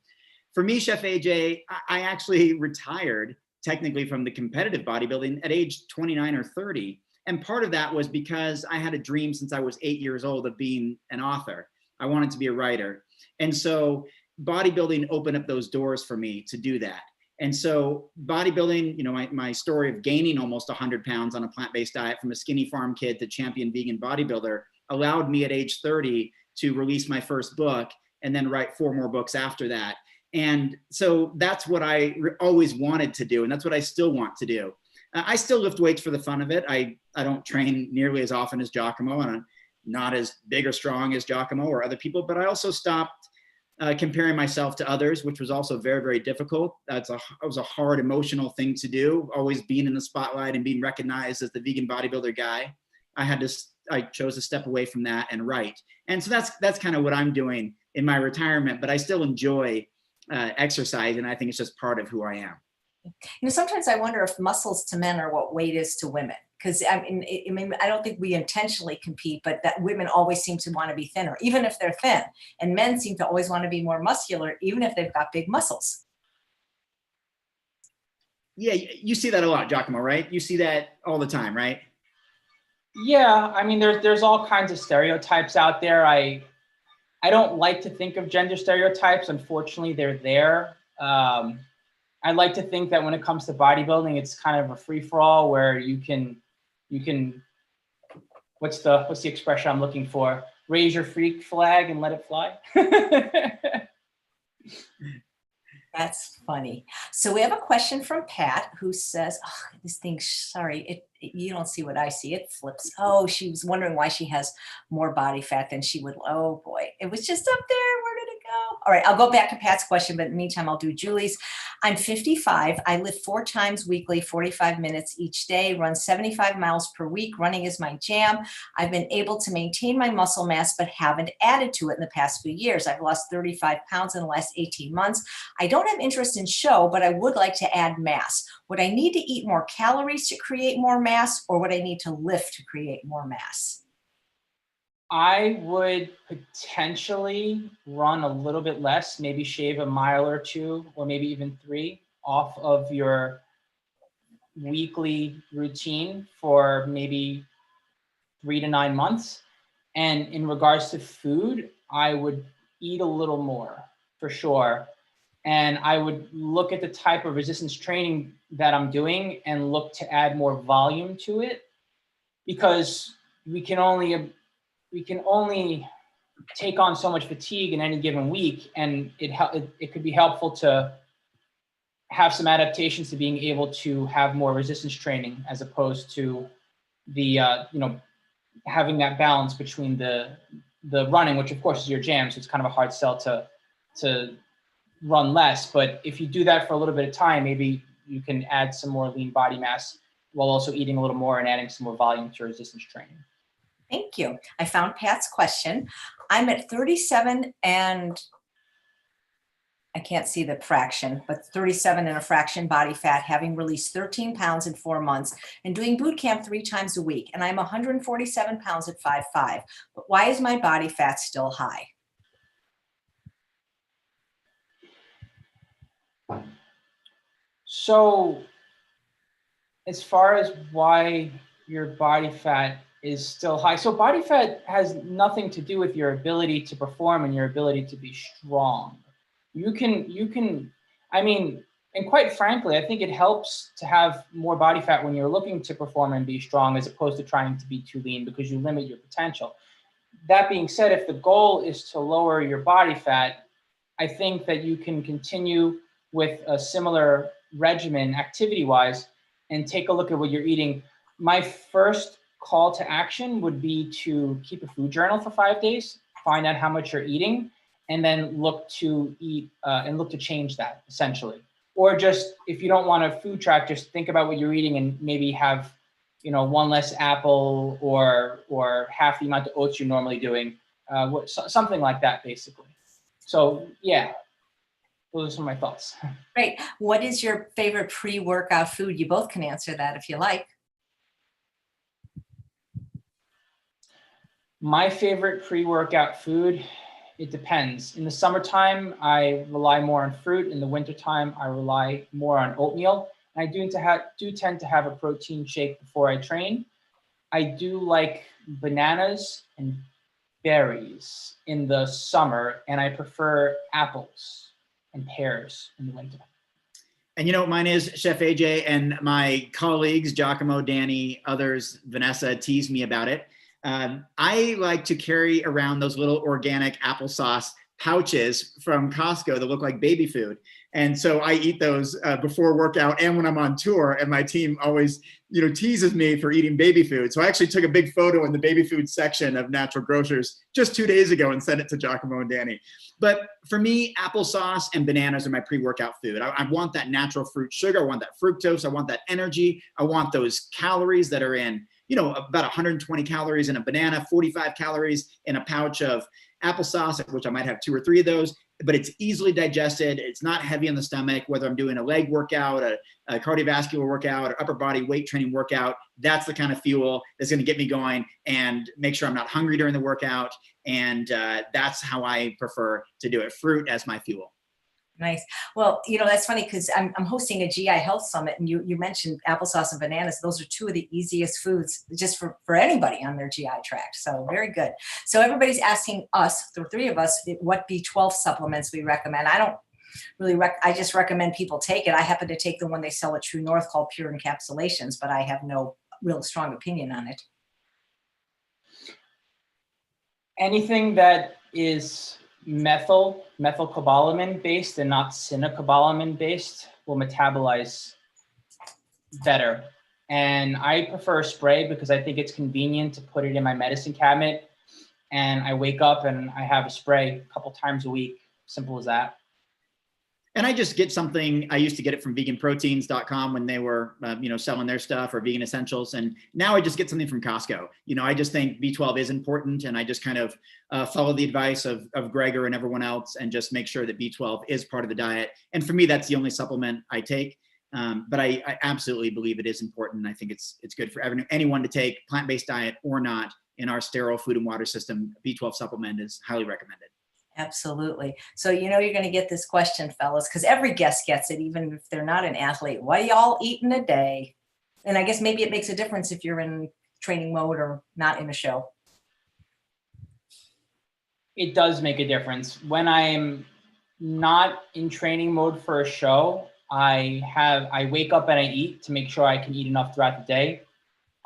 for me, Chef AJ, I actually retired technically from the competitive bodybuilding at age 29 or 30. And part of that was because I had a dream since I was 8 years old of being an author. I wanted to be a writer. And so bodybuilding opened up those doors for me to do that. And so bodybuilding, you know, my story of gaining almost 100 pounds on a plant-based diet from a skinny farm kid to champion vegan bodybuilder allowed me at age 30 to release my first book and then write 4 more books after that. And so that's what I always wanted to do. And that's what I still want to do. I still lift weights for the fun of it. I don't train nearly as often as Giacomo, and I'm not as big or strong as Giacomo or other people, but I also stopped comparing myself to others, which was also very, very difficult. It was a hard emotional thing to do, always being in the spotlight and being recognized as the vegan bodybuilder guy. I chose to step away from that and write. And so that's kind of what I'm doing in my retirement, but I still enjoy exercise, and I think it's just part of who I am. You know, sometimes I wonder if muscles to men are what weight is to women. Because I mean, I don't think we intentionally compete, but that women always seem to want to be thinner, even if they're thin. And men seem to always want to be more muscular, even if they've got big muscles. Yeah, you see that a lot, Giacomo, right? You see that all the time, right? Yeah, I mean, there's all kinds of stereotypes out there. I don't like to think of gender stereotypes. Unfortunately, they're there. I like to think that when it comes to bodybuilding, it's kind of a free-for-all where you can, what's the expression I'm looking for? Raise your freak flag and let it fly. That's funny. So we have a question from Pat who says, oh, this thing, sorry, you don't see what I see. It flips. Oh, she was wondering why she has more body fat than she would. Oh boy, it was just up there. Where did it go? All right, I'll go back to Pat's question, but in the meantime, I'll do Julie's. I'm 55. I lift 4 times weekly, 45 minutes each day, run 75 miles per week. Running is my jam. I've been able to maintain my muscle mass, but haven't added to it in the past few years. I've lost 35 pounds in the last 18 months. I don't have interest in show, but I would like to add mass. Would I need to eat more calories to create more mass, or would I need to lift to create more mass? I would potentially run a little bit less, maybe shave a mile or 2, or maybe even 3 off of your weekly routine for maybe 3 to 9 months. And in regards to food, I would eat a little more for sure. And I would look at the type of resistance training that I'm doing and look to add more volume to it, because we can only take on so much fatigue in any given week, and it could be helpful to have some adaptations to being able to have more resistance training, as opposed to the having that balance between the running, which of course is your jam, so it's kind of a hard sell to run less. But if you do that for a little bit of time, maybe you can add some more lean body mass while also eating a little more and adding some more volume to resistance training. Thank you. I found Pat's question. I'm at 37 and I can't see the fraction, but 37 and a fraction body fat, having released 13 pounds in 4 months and doing boot camp 3 times a week. And I'm 147 pounds at 5'5". But why is my body fat still high? So as far as why your body fat is still high, so body fat has nothing to do with your ability to perform and your ability to be strong. You can, I mean, and quite frankly, I think it helps to have more body fat when you're looking to perform and be strong, as opposed to trying to be too lean, because you limit your potential. That being said, if the goal is to lower your body fat, I think that you can continue with a similar regimen activity-wise and take a look at what you're eating. My first call to action would be to keep a food journal for 5 days, find out how much you're eating, and then look to eat and look to change that, essentially. Or just, if you don't want a food track, just think about what you're eating and maybe have, 1 less apple or half the amount of oats you're normally doing, something like that, basically. So yeah, those are some of my thoughts. Great. What is your favorite pre-workout food? You both can answer that if you like. My favorite pre-workout food It depends. In the summertime, I rely more on fruit. In the wintertime, I rely more on oatmeal. And I do tend to have a protein shake before I train. I do like bananas and berries in the summer, and I prefer apples and pears in the winter. And you know what mine is, Chef AJ, and my colleagues, Giacomo, Danny, others, Vanessa, tease me about it. I like to carry around those little organic applesauce pouches from Costco that look like baby food. And so I eat those before workout and when I'm on tour, and my team always, teases me for eating baby food. So I actually took a big photo in the baby food section of Natural Grocers just 2 days ago and sent it to Giacomo and Danny. But for me, applesauce and bananas are my pre-workout food. I want that natural fruit sugar. I want that fructose. I want that energy. I want those calories that are in, about 120 calories in a banana, 45 calories in a pouch of applesauce, which I might have 2 or 3 of those, but it's easily digested. It's not heavy on the stomach, whether I'm doing a leg workout, a cardiovascular workout, or upper body weight training workout. That's the kind of fuel that's going to get me going and make sure I'm not hungry during the workout. And that's how I prefer to do it. Fruit as my fuel. Nice. Well, that's funny because I'm hosting a GI Health Summit, and you mentioned applesauce and bananas. Those are 2 of the easiest foods just for anybody on their GI tract. So very good. So everybody's asking us, the 3 of us, what B12 supplements we recommend. I don't really I just recommend people take it. I happen to take the one they sell at True North called Pure Encapsulations, but I have no real strong opinion on it. Anything that is methylcobalamin based and not cyanocobalamin based will metabolize better. And I prefer spray because I think it's convenient to put it in my medicine cabinet, and I wake up and I have a spray a couple times a week. Simple as that. And I just get something. I used to get it from veganproteins.com when they were, selling their stuff, or Vegan Essentials. And now I just get something from Costco. I just think B12 is important, and I just kind of follow the advice of Gregor and everyone else, and just make sure that B12 is part of the diet. And for me, that's the only supplement I take. But I absolutely believe it is important. I think it's good for anyone to take, plant-based diet or not. In our sterile food and water system, B12 supplement is highly recommended. Absolutely. So, you're going to get this question, fellas, because every guest gets it, even if they're not an athlete. What do y'all eat in a day? And I guess maybe it makes a difference if you're in training mode or not in a show. It does make a difference. When I'm not in training mode for a show, I wake up and I eat to make sure I can eat enough throughout the day.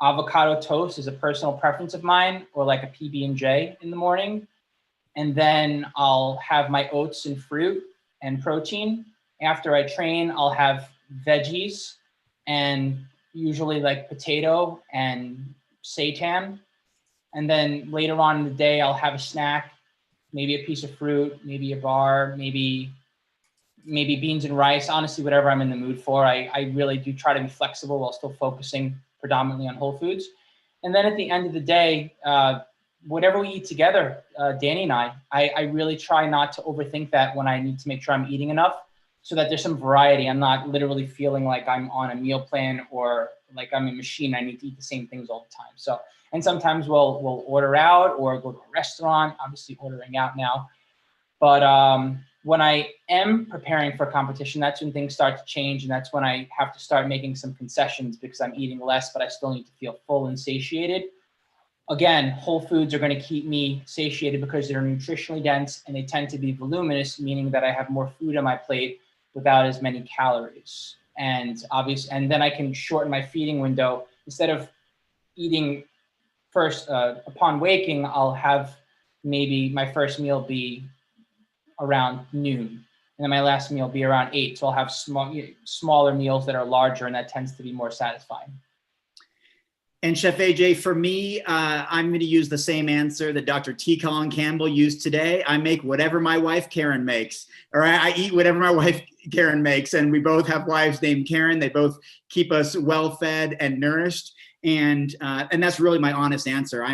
Avocado toast is a personal preference of mine, or like a PB&J in the morning. And then I'll have my oats and fruit and protein. After I train, I'll have veggies, and usually like potato and seitan. And then later on in the day, I'll have a snack, maybe a piece of fruit, maybe a bar, maybe beans and rice, honestly, whatever I'm in the mood for. I really do try to be flexible while still focusing predominantly on whole foods. And then at the end of the day, whatever we eat together, Danny and I really try not to overthink that when I need to make sure I'm eating enough, so that there's some variety. I'm not literally feeling like I'm on a meal plan or like I'm a machine. I need to eat the same things all the time. So, and sometimes we'll order out or go to a restaurant, obviously ordering out now. But when I am preparing for competition, that's when things start to change. And that's when I have to start making some concessions, because I'm eating less, but I still need to feel full and satiated. Again, whole foods are going to keep me satiated because they're nutritionally dense, and they tend to be voluminous, meaning that I have more food on my plate without as many calories. And then I can shorten my feeding window. Instead of eating first upon waking, I'll have maybe my first meal be around noon, and then my last meal be around 8. So I'll have smaller meals that are larger, and that tends to be more satisfying. And Chef AJ, for me, I'm going to use the same answer that Dr. T. Colin Campbell used today. I make whatever my wife Karen makes, or I eat whatever my wife Karen makes. And we both have wives named Karen. They both keep us well fed and nourished. And that's really my honest answer.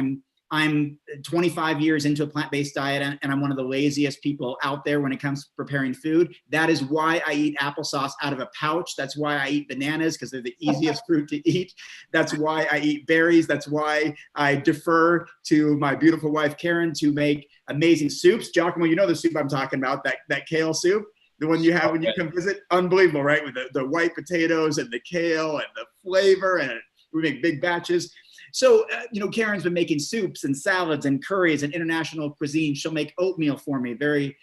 I'm 25 years into a plant-based diet, and I'm one of the laziest people out there when it comes to preparing food. That is why I eat applesauce out of a pouch. That's why I eat bananas, because they're the easiest fruit to eat. That's why I eat berries. That's why I defer to my beautiful wife, Karen, to make amazing soups. Giacomo, you know the soup I'm talking about, that kale soup, the one you have when you come visit. Unbelievable, right? With the white potatoes and the kale and the flavor, and we make big batches. So, Karen's been making soups and salads and curries and international cuisine. She'll make oatmeal for me, very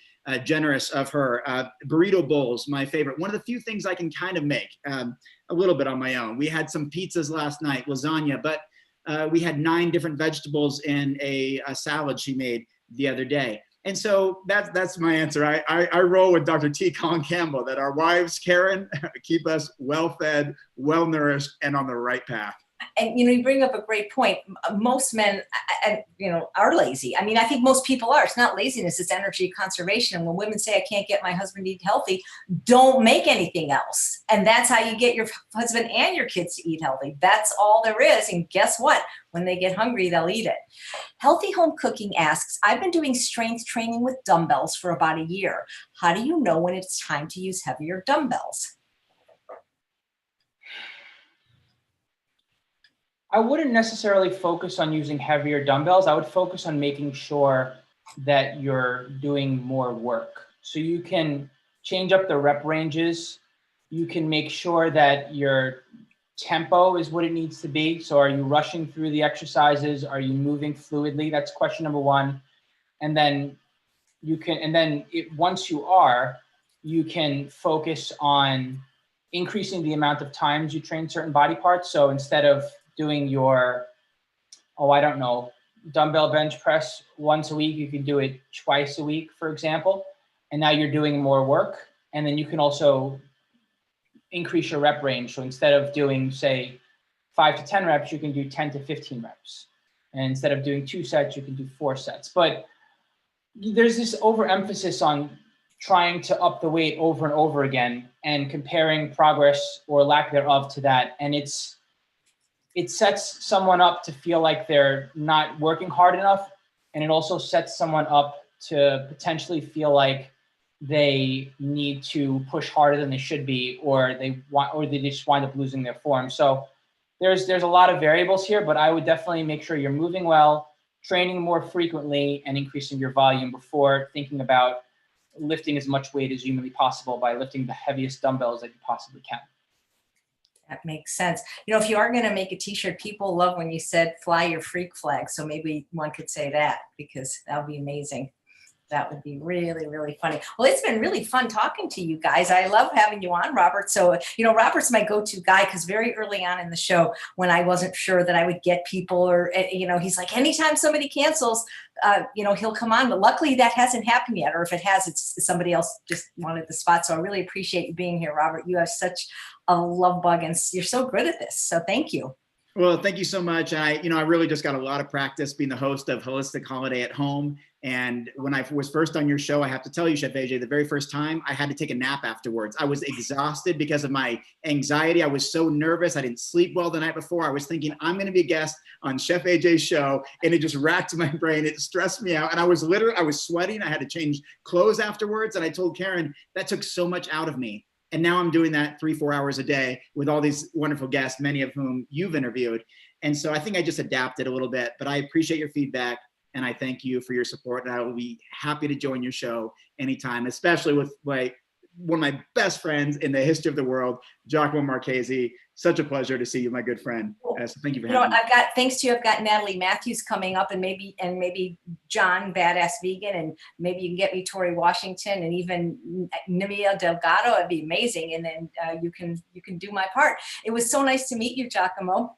generous of her. Burrito bowls, my favorite. One of the few things I can kind of make a little bit on my own. We had some pizzas last night, lasagna, but we had 9 different vegetables in a salad she made the other day. And so that's my answer. I roll with Dr. T. Colin Campbell, that our wives, Karen, keep us well-fed, well-nourished, and on the right path. And, you bring up a great point. Most men, are lazy. I mean, I think most people are. It's not laziness, it's energy conservation. And when women say, I can't get my husband to eat healthy, don't make anything else. And that's how you get your husband and your kids to eat healthy. That's all there is. And guess what? When they get hungry, they'll eat it. Healthy Home Cooking asks, I've been doing strength training with dumbbells for about a year. How do you know when it's time to use heavier dumbbells? I wouldn't necessarily focus on using heavier dumbbells. I would focus on making sure that you're doing more work. So you can change up the rep ranges. You can make sure that your tempo is what it needs to be. So are you rushing through the exercises? Are you moving fluidly? That's question number one. And then once you are, you can focus on increasing the amount of times you train certain body parts. So instead of doing your, dumbbell bench press once a week, you can do it twice a week, for example. And now you're doing more work. And then you can also increase your rep range. So instead of doing, say, 5 to 10 reps, you can do 10 to 15 reps. And instead of doing 2 sets, you can do 4 sets. But there's this overemphasis on trying to up the weight over and over again and comparing progress or lack thereof to that. And it sets someone up to feel like they're not working hard enough. And it also sets someone up to potentially feel like they need to push harder than they should be, or they just wind up losing their form. So there's a lot of variables here, but I would definitely make sure you're moving well, training more frequently, and increasing your volume before thinking about lifting as much weight as humanly possible by lifting the heaviest dumbbells that you possibly can. That makes sense. If you are going to make a t-shirt, people love when you said fly your freak flag. So maybe one could say that, because that would be amazing. That would be really, really funny. Well, it's been really fun talking to you guys. I love having you on, Robert. So, Robert's my go-to guy, because very early on in the show, when I wasn't sure that I would get people, or, he's like, anytime somebody cancels, he'll come on. But luckily that hasn't happened yet. Or if it has, it's somebody else just wanted the spot. So I really appreciate you being here, Robert. You have such a love bug, and you're so good at this. So thank you. Well, thank you so much. I really just got a lot of practice being the host of Holistic Holiday at Home. And when I was first on your show, I have to tell you, Chef AJ, the very first time I had to take a nap afterwards. I was exhausted because of my anxiety. I was so nervous. I didn't sleep well the night before. I was thinking, I'm going to be a guest on Chef AJ's show. And it just racked my brain. It stressed me out. And I was sweating. I had to change clothes afterwards. And I told Karen, that took so much out of me. And now I'm doing that 3-4 hours a day with all these wonderful guests, many of whom you've interviewed. And so I think I just adapted a little bit, but I appreciate your feedback. And I thank you for your support. And I will be happy to join your show anytime, especially with one of my best friends in the history of the world, Giacomo Marchese. Such a pleasure to see you, my good friend. So thank you for having me. Thanks to you, I've got Natalie Matthews coming up, and maybe John, Badass Vegan, and maybe you can get me Tori Washington, and even Nimia Delgado. It'd be amazing. And then you can do my part. It was so nice to meet you, Giacomo.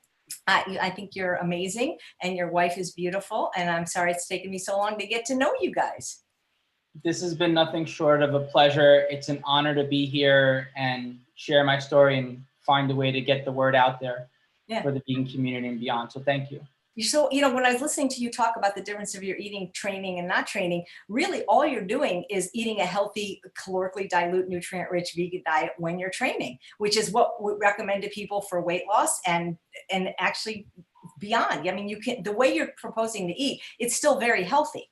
I think you're amazing, and your wife is beautiful. And I'm sorry it's taken me so long to get to know you guys. This has been nothing short of a pleasure. It's an honor to be here and share my story and find a way to get the word out there for the vegan community and beyond. So thank you. So, when I was listening to you talk about the difference of your eating, training, and not training, really all you're doing is eating a healthy, calorically dilute, nutrient-rich vegan diet when you're training, which is what we recommend to people for weight loss and actually beyond. I mean, you can, the way you're proposing to eat, it's still very healthy.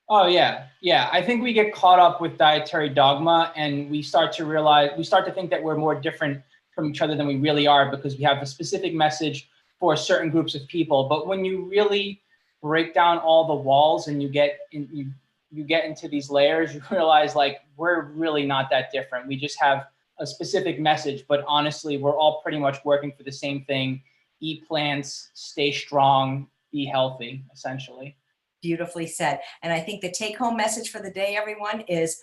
Oh yeah. Yeah. I think we get caught up with dietary dogma, and we start to think that we're more different from each other than we really are, because we have a specific message for certain groups of people. But when you really break down all the walls and you get into these layers, you realize like we're really not that different. We just have a specific message, but honestly, we're all pretty much working for the same thing: eat plants, stay strong, be healthy, essentially. Beautifully said. And I think the take home message for the day, everyone, is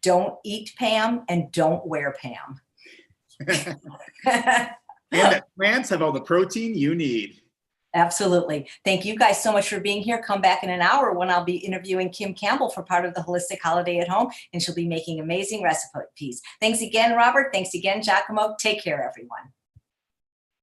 don't eat Pam and don't wear Pam. And that plants have all the protein you need. Absolutely. Thank you guys so much for being here. Come back in an hour when I'll be interviewing Kim Campbell for part of the Holistic Holiday at Home, and she'll be making amazing recipes. Thanks again, Robert. Thanks again, Giacomo. Take care, everyone.